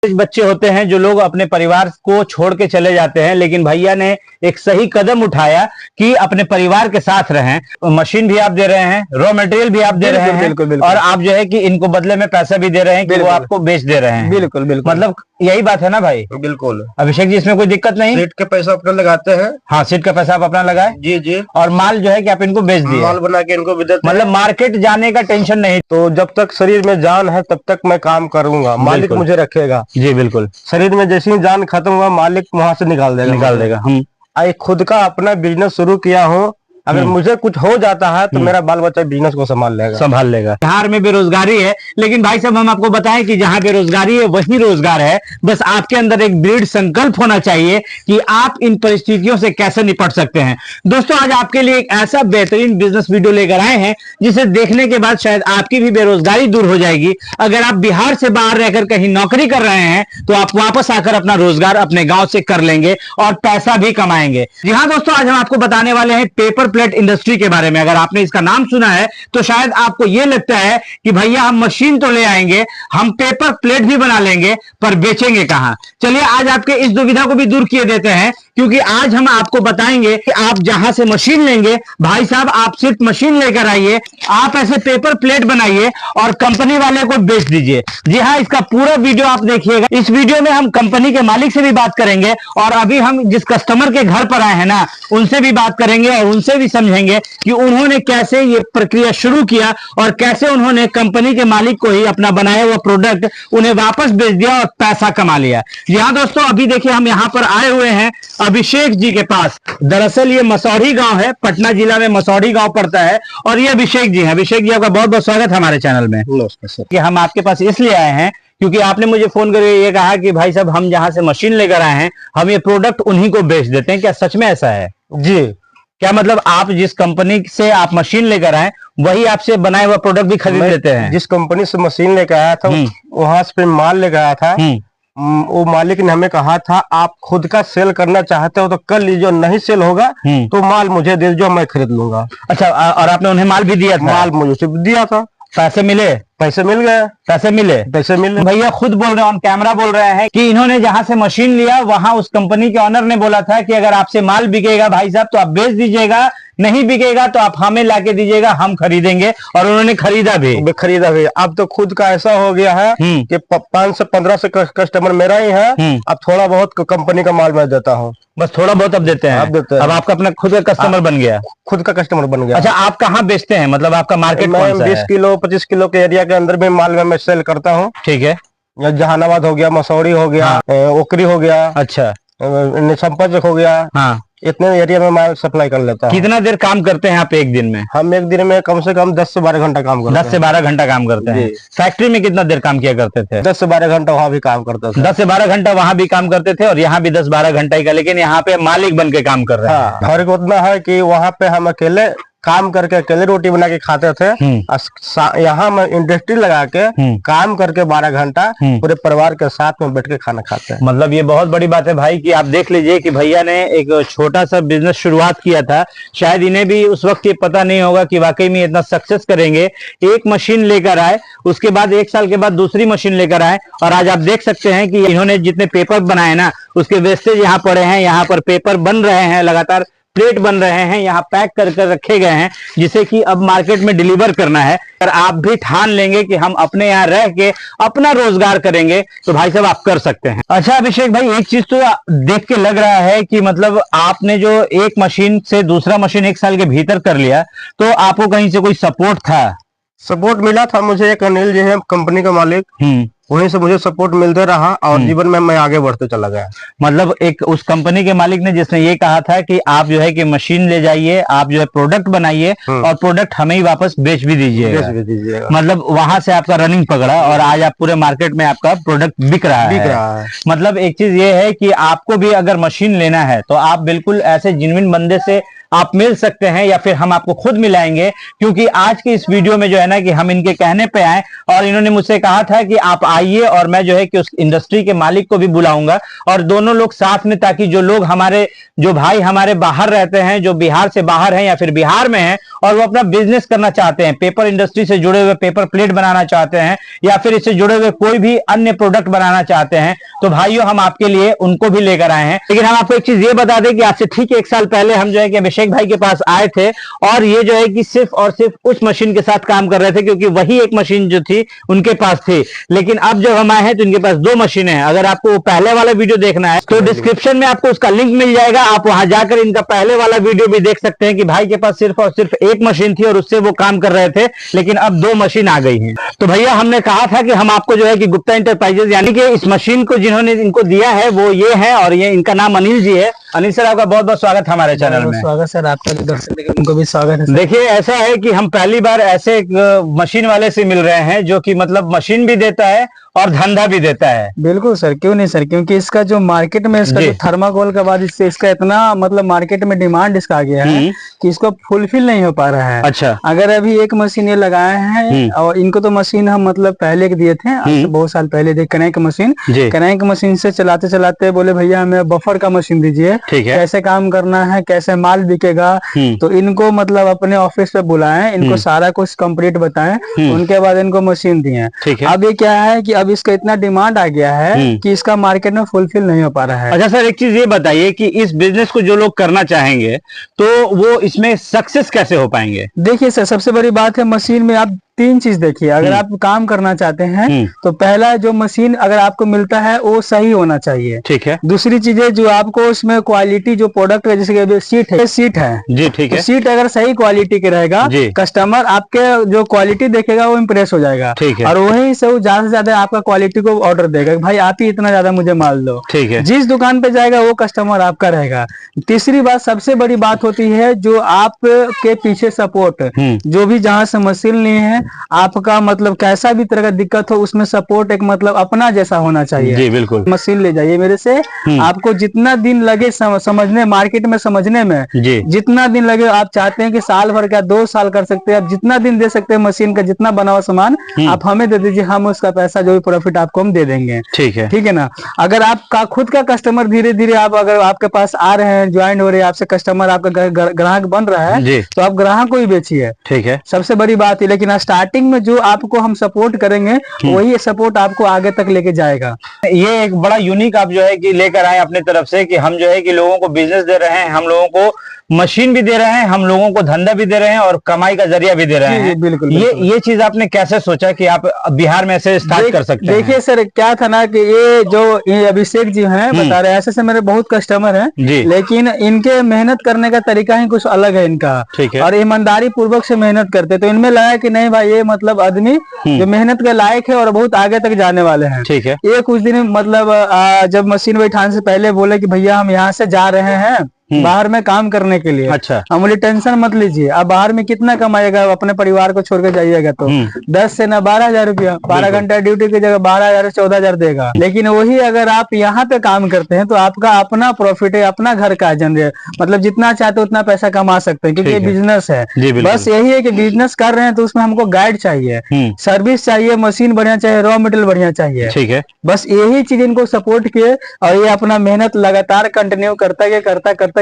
बच्चे होते हैं जो लोग अपने परिवार को छोड़ के चले जाते हैं, लेकिन भैया ने एक सही कदम उठाया कि अपने परिवार के साथ रहें। मशीन भी आप दे रहे हैं, रॉ मटेरियल भी आप दे रहे हैं, बिल्कुल, बिल्कुल। और आप जो है कि इनको बदले में पैसा भी दे रहे हैं कि वो आपको बेच दे रहे हैं। बिल्कुल बिल्कुल, मतलब यही बात है ना भाई? बिल्कुल। अभिषेक जी, इसमें कोई दिक्कत नहीं? सीट का पैसा अपना लगाते हैं। हाँ, सीट का पैसा आप अपना लगाए जी जी। और माल जो है कि आप इनको बेच दिए, माल बना के इनको भी देते हैं। मतलब मार्केट जाने का टेंशन नहीं। तो जब तक शरीर में जान है तब तक मैं काम करूंगा, मालिक मुझे रखेगा। जी बिल्कुल। शरीर में जैसे ही जान खत्म हुआ मालिक वहां से निकाल देगा। हम खुद का अपना बिजनेस शुरू किया हूँ, अगर मुझे कुछ हो जाता है तो मेरा बाल बच्चा बिजनेस को संभाल लेगा। बिहार में बेरोजगारी है, लेकिन भाई साहब हम आपको बताएं कि जहां बेरोजगारी है वही रोजगार है। बस आपके अंदर एक दृढ़ संकल्प होना चाहिए कि आप इन परिस्थितियों से कैसे निपट सकते हैं। दोस्तों, आज आपके लिए एक ऐसा बेहतरीन बिजनेस वीडियो लेकर आए हैं जिसे देखने के बाद शायद आपकी भी बेरोजगारी दूर हो जाएगी। अगर आप बिहार से बाहर रहकर कहीं नौकरी कर रहे हैं तो आप वापस आकर अपना रोजगार अपने गांव से कर लेंगे और पैसा भी कमाएंगे। जी हाँ दोस्तों, आज हम आपको बताने वाले हैं पेपर प्लेट इंडस्ट्री के बारे में। अगर आपने इसका नाम सुना है तो शायद आपको यह लगता है कि भैया हम मशीन तो ले आएंगे, हम पेपर प्लेट भी बना लेंगे, पर बेचेंगे कहां। चलिए आज आपके इस दुविधा को भी दूर किए देते हैं, क्योंकि आज हम आपको बताएंगे कि आप जहां से मशीन लेंगे, भाई साहब आप सिर्फ मशीन लेकर आइए, आप ऐसे पेपर प्लेट बनाइए और कंपनी वाले को बेच दीजिए। जी हाँ, इसका पूरा वीडियो आप देखिएगा। इस वीडियो में हम कंपनी के मालिक से भी बात करेंगे और अभी हम जिस कस्टमर के घर पर आए हैं ना, उनसे भी बात करेंगे और उनसे भी समझेंगे कि उन्होंने कैसे ये प्रक्रिया शुरू किया और कैसे उन्होंने कंपनी के मालिक को ही अपना बनाया हुआ प्रोडक्ट उन्हें वापस बेच दिया और पैसा कमा लिया। जी हाँ दोस्तों, अभी देखिए हम यहाँ पर आए हुए हैं अभिषेक जी के पास। दरअसल ये मसौढ़ी गांव है, पटना जिला में मसौढ़ी गांव पड़ता है, और ये अभिषेक जी हैं। अभिषेक जी, आपका बहुत बहुत स्वागत है हमारे चैनल में। नमस्कार सर। कि हम आपके पास इसलिए आए हैं क्योंकि आपने मुझे फोन करके ये कहा कि भाई साहब हम जहां से मशीन लेकर आए हैं हम ये प्रोडक्ट उन्हीं को बेच देते हैं। क्या सच में ऐसा है? जी। क्या मतलब आप जिस कंपनी से आप मशीन लेकर आए वही आपसे बनाया हुआ प्रोडक्ट भी खरीद लेते हैं? जिस कंपनी से मशीन लेकर आया था वहां से माल लेकर आया था, वो मालिक ने हमें कहा था आप खुद का सेल करना चाहते हो तो कर लीजिए, नहीं सेल होगा तो माल मुझे दे दीजिए, मैं खरीद लूंगा। अच्छा, और आपने उन्हें माल भी दिया था? माल मुझे दिया था। पैसे मिले? पैसे मिल गए। पैसे मिले। भैया खुद बोल रहे हैं, ऑन कैमरा बोल रहे हैं कि इन्होंने जहां से मशीन लिया वहां उस कंपनी के ऑनर ने बोला था कि अगर आपसे माल बिकेगा भाई साहब तो आप बेच दीजिएगा, नहीं बिकेगा तो आप हमें लाके दीजिएगा, हम खरीदेंगे। और उन्होंने खरीदा भी। अब तो खुद का ऐसा हो गया है कि 5 से 15 कस्टमर मेरा ही है। अब थोड़ा बहुत कंपनी का माल मैं देता हूँ, बस थोड़ा बहुत अब देते हैं। अब आपका अपना खुद का कस्टमर बन गया? खुद का कस्टमर बन गया। अच्छा, आप कहाँ बेचते हैं? मतलब आपका मार्केट कौन सा है? 20 किलो 25 किलो के एरिया के अंदर में माल में मैं सेल करता हूँ। ठीक है। जहानाबाद हो गया, मसौढ़ी हो गया, ओकरी हो गया, अच्छा, संपर्क हो गया, हाँ, इतने एरिया में माल सप्लाई कर लेता हूँ। कितना देर काम करते हैं आप एक दिन में? हम एक दिन में कम से कम 10 से 12 घंटा काम करते हैं। 10 से 12 घंटा काम करते हैं। फैक्ट्री में कितना देर काम किया करते थे? 10 से 12 घंटा वहाँ भी काम करते थे। 10 से 12 घंटा वहां भी काम करते थे और यहाँ भी 10-12 घंटा ही का, लेकिन यहाँ पे मालिक बन के काम कर रहे हैं। फर्क उतना है कि वहाँ पे हम अकेले काम करके अकेले रोटी बना के खाते थे, यहाँ मैं इंडस्ट्री लगा के काम करके 12 घंटा पूरे परिवार के साथ में बैठ के खाना खाते हैं। मतलब ये बहुत बड़ी बात है भाई कि आप देख लीजिए कि भैया ने एक छोटा सा बिजनेस शुरुआत किया था। शायद इन्हें भी उस वक्त ये पता नहीं होगा कि वाकई में इतना सक्सेस करेंगे। एक मशीन लेकर आए, उसके बाद 1 साल के बाद दूसरी मशीन लेकर आए, और आज आप देख सकते हैं कि इन्होंने जितने पेपर बनाए ना उसके वेस्टेज यहाँ पड़े हैं। यहाँ पर पेपर बन रहे हैं, लगातार प्लेट बन रहे हैं, यहाँ पैक कर कर रखे गए हैं, जिसे कि अब मार्केट में डिलीवर करना है। अगर आप भी ठान लेंगे कि हम अपने यहाँ रह के अपना रोजगार करेंगे तो भाई साहब आप कर सकते हैं। अच्छा अभिषेक भाई, एक चीज तो देख के लग रहा है कि मतलब आपने जो एक मशीन से दूसरा मशीन 1 साल के भीतर कर लिया, तो आपको कहीं से कोई सपोर्ट था? सपोर्ट मिला था मुझे, एक अनिल जी है कंपनी का मालिक, वहीं से मुझे सपोर्ट मिलते रहा और जीवन में मैं आगे बढ़ते चला गया। मतलब एक उस कंपनी के मालिक ने जिसने ये कहा था कि आप जो है कि मशीन ले जाइए, आप जो है प्रोडक्ट बनाइए और प्रोडक्ट हमें ही वापस बेच भी दीजिएगा। मतलब वहां से आपका रनिंग पकड़ा और आज आप पूरे मार्केट में आपका प्रोडक्ट बिक रहा है। मतलब एक चीज ये है कि आपको भी अगर मशीन लेना है तो आप बिल्कुल ऐसे जेन्युइन बंदे से आप मिल सकते हैं या फिर हम आपको खुद मिलाएंगे, क्योंकि आज की इस वीडियो में जो है ना कि हम इनके कहने पे आए और इन्होंने मुझसे कहा था कि आप आइए और मैं जो है कि उस इंडस्ट्री के मालिक को भी बुलाऊंगा और दोनों लोग साथ में, ताकि जो लोग हमारे, जो भाई हमारे बाहर रहते हैं, जो बिहार से बाहर हैं या फिर बिहार में हैं और वो अपना बिजनेस करना चाहते हैं, पेपर इंडस्ट्री से जुड़े हुए पेपर प्लेट बनाना चाहते हैं या फिर इससे जुड़े हुए कोई भी अन्य प्रोडक्ट बनाना चाहते हैं, तो भाइयों हम आपके लिए उनको भी लेकर आए हैं। लेकिन हम आपको एक चीज ये बता दें कि आज से ठीक 1 साल पहले हम जो है कि अभिषेक भाई के पास आए थे और ये जो है कि सिर्फ और सिर्फ उस मशीन के साथ काम कर रहे थे, क्योंकि वही एक मशीन जो थी उनके पास थी। लेकिन अब जब हम आए हैं तो इनके पास 2 मशीनें हैं। अगर आपको पहले वाला वीडियो देखना है तो डिस्क्रिप्शन में आपको उसका लिंक मिल जाएगा, आप वहां जाकर इनका पहले वाला वीडियो भी देख सकते हैं कि भाई के पास सिर्फ और सिर्फ एक मशीन थी और उससे वो काम कर रहे थे, लेकिन अब 2 मशीन आ गई हैं। तो भैया हमने कहा था कि हम आपको जो है कि गुप्ता इंटरप्राइजेज, यानी कि इस मशीन को जिन्होंने इनको दिया है वो ये है और ये इनका नाम अनिल जी है। अनिल सर, आपका बहुत बहुत स्वागत हमारे चैनल में। स्वागत सर, आपका भी दर्शक उनको भी स्वागत है। देखिए ऐसा है कि हम पहली बार ऐसे एक मशीन वाले से मिल रहे हैं जो कि मतलब मशीन भी देता है और धंधा भी देता है। बिल्कुल सर, क्यों नहीं सर, क्योंकि इसका जो मार्केट में इसका जो थर्माकोल के बाद इससे इसका इतना मतलब मार्केट में डिमांड इसका आ गया है कि इसको फुलफिल नहीं हो पा रहा है। अच्छा। अगर अभी एक मशीन ये लगाए हैं और इनको तो मशीन हम मतलब पहले के दिए थे, आज से बहुत साल पहले दी कनेक मशीन। कनेक मशीन से चलाते चलाते बोले भैया हमें बफर का मशीन दीजिए, कैसे काम करना है, कैसे माल बिकेगा। तो इनको मतलब अपने ऑफिस पे बुलाएं, इनको सारा कुछ कंप्लीट बताएं, उनके बाद इनको मशीन दिए। अब ये क्या है कि अब इसका इतना डिमांड आ गया है कि इसका मार्केट में फुलफिल नहीं हो पा रहा है। अच्छा सर, एक चीज ये बताइए कि इस बिजनेस को जो लोग करना चाहेंगे तो वो इसमें सक्सेस कैसे हो पाएंगे? देखिए सर, सबसे बड़ी बात है मशीन में आप 3 चीज देखिए। अगर आप काम करना चाहते हैं तो पहला जो मशीन अगर आपको मिलता है वो सही होना चाहिए। ठीक है। दूसरी चीज है जो आपको उसमें क्वालिटी जो प्रोडक्ट है, जैसे कि सीट है जी, ठीक है। तो सीट अगर सही क्वालिटी के रहेगा, कस्टमर आपके जो क्वालिटी देखेगा वो इम्प्रेस हो जाएगा। ठीक है। और वहीं से वो ज्यादा से ज्यादा आपका क्वालिटी को ऑर्डर देगा, भाई आप ही इतना ज्यादा मुझे माल दो। ठीक है। जिस दुकान पे जाएगा वो कस्टमर आपका रहेगा। तीसरी बात, सबसे बड़ी बात होती है जो आपके पीछे सपोर्ट, जो भी जहाँ से मशीन लिए हैं, आपका मतलब कैसा भी तरह का दिक्कत हो उसमें सपोर्ट एक मतलब अपना जैसा होना चाहिए। जी बिल्कुल। मशीन ले जाइए मेरे से, आपको जितना दिन लगे समझने, मार्केट में समझने में, जितना दिन लगे, आप चाहते हैं कि साल भर का 2 साल कर सकते हैं, आप जितना दिन दे सकते हैं, मशीन का जितना बना हुआ सामान आप हमें दे दीजिए, हम उसका पैसा जो भी प्रॉफिट आपको हम दे देंगे। ठीक है। ठीक है ना। अगर आपका खुद का कस्टमर धीरे धीरे आप अगर आपके पास आ रहे हैं, ज्वाइन हो रहे हैं, आपसे कस्टमर आपका ग्राहक बन रहा है, तो आप ग्राहक को ही बेचिए। ठीक है। सबसे बड़ी बात है। लेकिन स्टार्टिंग में जो आपको हम सपोर्ट करेंगे वही सपोर्ट आपको आगे तक लेके जाएगा। ये एक बड़ा यूनिक आप जो है कि लेकर आए अपने तरफ से कि हम जो है कि लोगों को बिजनेस दे रहे हैं, हम लोगों को मशीन भी दे रहे हैं, हम लोगों को धंधा भी दे रहे हैं और कमाई का जरिया भी दे रहे हैं। बिल्कुल। ये चीज आपने कैसे सोचा कि आप बिहार में ऐसे स्टार्ट कर सकते हैं? देखिए सर, क्या था ना कि ये अभिषेक जी हैं, बता रहे हैं ऐसे मेरे बहुत कस्टमर हैं, लेकिन इनके मेहनत करने का तरीका ही कुछ अलग है इनका। ठीक है। और ईमानदारी पूर्वक से मेहनत करते, तो इनमें लगा कि नहीं भाई ये मतलब आदमी जो मेहनत के लायक है और बहुत आगे तक जाने वाले हैं। ठीक है। ये कुछ दिन मतलब जब मशीन बैठाने से पहले बोले कि भैया हम यहाँ से जा रहे हैं बाहर में काम करने के लिए। अच्छा। हम बोले टेंशन मत लीजिए, अब बाहर में कितना कमाएगा, अपने परिवार को छोड़ के जाइएगा तो 10 से न 12,000 रुपया, 12 घंटा ड्यूटी की जगह 12,000 14,000 देगा। लेकिन वही अगर आप यहाँ पे काम करते हैं तो आपका अपना प्रॉफिट है, अपना घर का जनरेट, मतलब जितना चाहते उतना पैसा कमा सकते हैं, क्योंकि ये बिजनेस है। बस यही है कि बिजनेस कर रहे हैं तो उसमें हमको गाइड चाहिए, सर्विस चाहिए, मशीन बढ़िया चाहिए, रॉ मटेरियल बढ़िया चाहिए। ठीक है। बस यही चीज इनको सपोर्ट किए और ये अपना मेहनत लगातार कंटिन्यू करता गया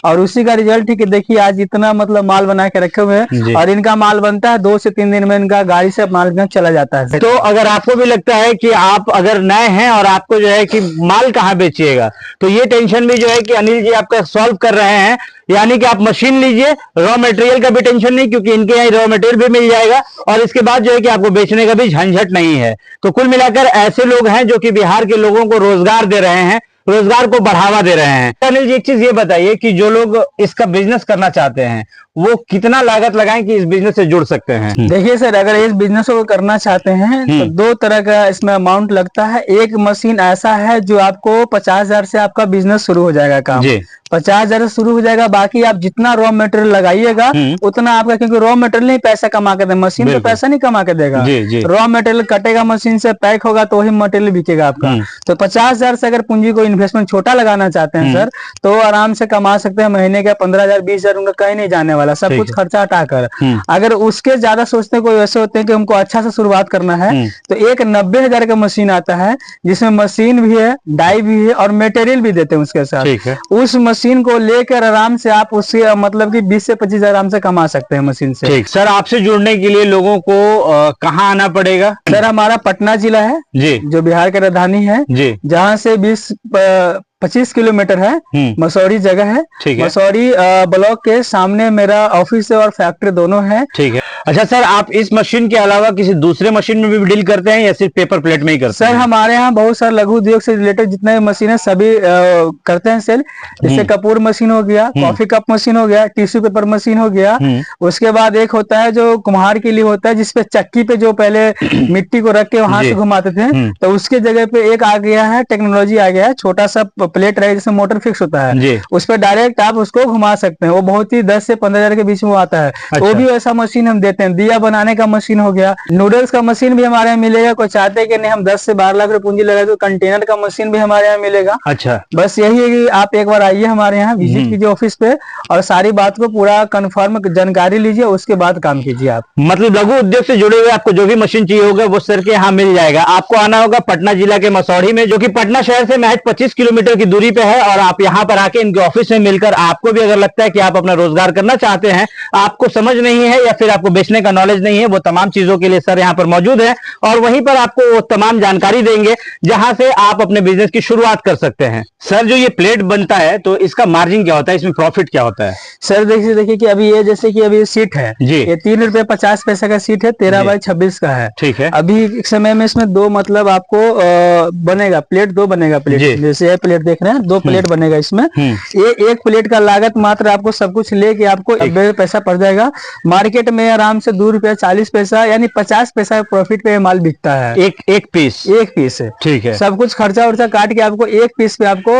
और उसी का रिजल्ट ही कि देखिए आज इतना मतलब माल बना के रखे हुए हैं और इनका माल बनता है 2 से 3 दिन में इनका गाड़ी से माल चला जाता है। तो अगर आपको भी लगता है कि आप अगर नए हैं और आपको जो है कि माल कहाँ बेचिएगा, तो ये टेंशन भी जो है कि अनिल जी आपका सॉल्व कर रहे हैं। यानी कि आप मशीन लीजिए, रॉ मटेरियल का भी टेंशन नहीं, क्योंकि इनके यहाँ रॉ मटेरियल भी मिल जाएगा और इसके बाद जो है कि आपको बेचने का भी झंझट नहीं है। तो कुल मिलाकर ऐसे लोग हैं जो कि बिहार के लोगों को रोजगार दे रहे हैं, रोजगार को बढ़ावा दे रहे हैं। अनिल जी, एक चीज ये बताइए कि जो लोग इसका बिजनेस करना चाहते हैं वो कितना लागत लगाएं कि इस बिजनेस से जुड़ सकते हैं? देखिए सर, अगर इस बिजनेस को करना चाहते हैं तो दो तरह का इसमें अमाउंट लगता है। एक मशीन ऐसा है जो आपको 50,000 से आपका बिजनेस शुरू हो जाएगा काम। 50,000 से शुरू हो जाएगा, बाकी आप जितना रॉ मटेरियल लगाइएगा उतना आपका, क्योंकि रॉ मटेरियल नहीं पैसा कमा के देगा, मशीन तो पैसा नहीं कमा के देगा। रॉ मटेरियल कटेगा मशीन से, पैक होगा तो वही मटेरियल बिकेगा आपका। तो 50,000 से अगर पूंजी को इन्वेस्टमेंट छोटा लगाना चाहते हैं सर, तो आराम से कमा सकते हैं। महीने का 15,000 20,000 उनका कहीं नहीं जाने वाला, सब कुछ खर्चा हटाकर। अगर उसके ज्यादा सोचते हैं, कोई वैसे होते हैं कि हमको अच्छा से शुरुआत करना है, तो एक 90,000 का मशीन आता है जिसमें मशीन भी है, डाई भी है और मटेरियल भी देते हैं उसके साथ। उस मशीन को लेकर आराम से आप उससे मतलब कि 20 से 25 आराम से कमा सकते हैं मशीन से। सर, आपसे जुड़ने के लिए लोगों को कहाँ आना पड़ेगा? सर, हमारा पटना जिला है जी, जो बिहार की राजधानी है जी, जहाँ से 25 किलोमीटर है। मसौरी जगह है, मसौरी ब्लॉक के सामने मेरा ऑफिस है और फैक्ट्री दोनों है। ठीक है। अच्छा सर, आप इस मशीन के अलावा किसी दूसरे मशीन में भी डील करते हैं या सिर्फ पेपर प्लेट में ही करते हैं? सर, हमारे यहाँ बहुत सारे लघु उद्योग से रिलेटेड जितने मशीन है सभी करते हैं सेल। जैसे कपूर मशीन हो गया, कॉफी कप मशीन हो गया, टिश्यू पेपर मशीन हो गया। उसके बाद एक होता है जो कुम्हार के लिए होता है, जिसपे चक्की पे जो पहले मिट्टी को रख के वहां से घुमाते थे, तो उसके जगह पे एक आ गया है, टेक्नोलॉजी आ गया है, छोटा सा प्लेट रहे जिसमें मोटर फिक्स होता है, उस पर डायरेक्ट आप उसको घुमा सकते हैं। वो बहुत ही 10 से 15,000 के बीच में आता है। अच्छा। वो भी वैसा मशीन हम देते हैं। दिया बनाने का मशीन हो गया, नूडल्स का मशीन भी हमारे यहाँ मिलेगा। कोई चाहते हैं कि नहीं हम 10 से 12 लाख रुपए पूंजी लगाए, तो कंटेनर का मशीन भी हमारे यहाँ मिलेगा। अच्छा, बस यही है कि आप एक बार आइए हमारे यहाँ, विजिट कीजिए ऑफिस पे और सारी बात को पूरा कंफर्म जानकारी लीजिए, उसके बाद काम कीजिए आप। मतलब लघु उद्योग से जुड़े हुए आपको जो भी मशीन चाहिए होगा वो सर के यहाँ मिल जाएगा। आपको आना होगा पटना जिला के मसौढ़ी में, जो कि पटना शहर से महज 25 किलोमीटर की दूरी पे है। और आप यहाँ पर आके इनके ऑफिस में मिलकर, आपको भी अगर लगता है कि आप अपना रोजगार करना चाहते हैं, आपको समझ नहीं है या फिर आपको बेचने का नॉलेज नहीं है, वो तमाम चीजों के लिए सर यहाँ पर मौजूद है और वहीं पर आपको वो तमाम जानकारी देंगे जहां से आप अपने बिजनेस की शुरुआत कर सकते हैं। सर, जो ये प्लेट बनता है तो इसका मार्जिन क्या होता है, इसमें प्रॉफिट क्या होता है? सर देखिए कि अभी ये जैसे कि अभी सीट है जी, ये 3 रुपए 50 पैसे का सीट है, 13x26 का है। ठीक है। अभी समय में इसमें दो मतलब आपको बनेगा प्लेट, दो बनेगा प्लेट। जैसे ये प्लेट देख रहे हैं, 2 प्लेट बनेगा इसमें। ये एक प्लेट का लागत मात्र आपको सब कुछ लेके आपको 90 पैसा पड़ जाएगा। मार्केट में आराम से 2 रुपया 40 पैसा यानी 50 पैसा प्रॉफिट पे माल बिकता है। एक पीस है। ठीक है। सब कुछ खर्चा उर्चा काट के आपको एक पीस पे आपको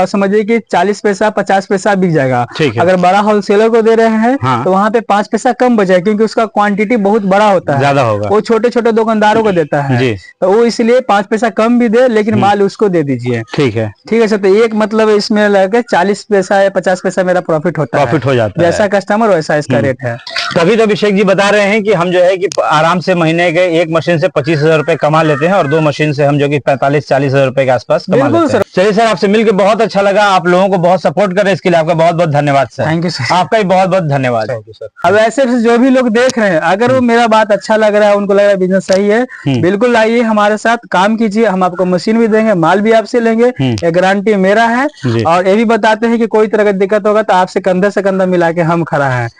समझिए कि 40 पैसा 50 पैसा बिक जाएगा। अगर बड़ा होलसेलर को दे रहे हैं तो वहाँ पे 5 पैसा कम बचे, क्योंकि उसका क्वांटिटी बहुत बड़ा होता है, ज्यादा होगा। वो छोटे छोटे दुकानदारों को देता है, तो वो इसलिए 5 पैसा कम भी दे, लेकिन माल उसको दे दीजिए। ठीक है सर। तो एक मतलब इसमें लगे 40 पैसा या 50 पैसा मेरा प्रॉफिट होता है, प्रॉफिट हो जाता है। जैसा कस्टमर वैसा इसका रेट है। तभी तो अभिषेक जी बता रहे हैं कि हम जो है कि आराम से महीने के एक मशीन से 25,000 रुपए कमा लेते हैं और 2 मशीन से हम जो कि 45-40,000 रुपए के आसपास कमा लेते हैं। चलिए सर, आपसे मिलकर बहुत अच्छा लगा। आप लोगों को बहुत सपोर्ट कर रहे हैं, इसके लिए आपका बहुत बहुत धन्यवाद सर। Thank you sir. आपका भी बहुत बहुत धन्यवाद। Thank you sir. अब ऐसे जो भी लोग देख रहे हैं, अगर वो मेरा बात अच्छा लग रहा है, उनको लग रहा है बिजनेस सही है, बिल्कुल आइए हमारे साथ काम कीजिए। हम आपको मशीन भी देंगे, माल भी आपसे लेंगे, ये गारंटी मेरा है। और ये भी बताते हैं कि कोई तरह का दिक्कत होगा तो आपसे कंधे से कंधा मिला के हम खड़ा है।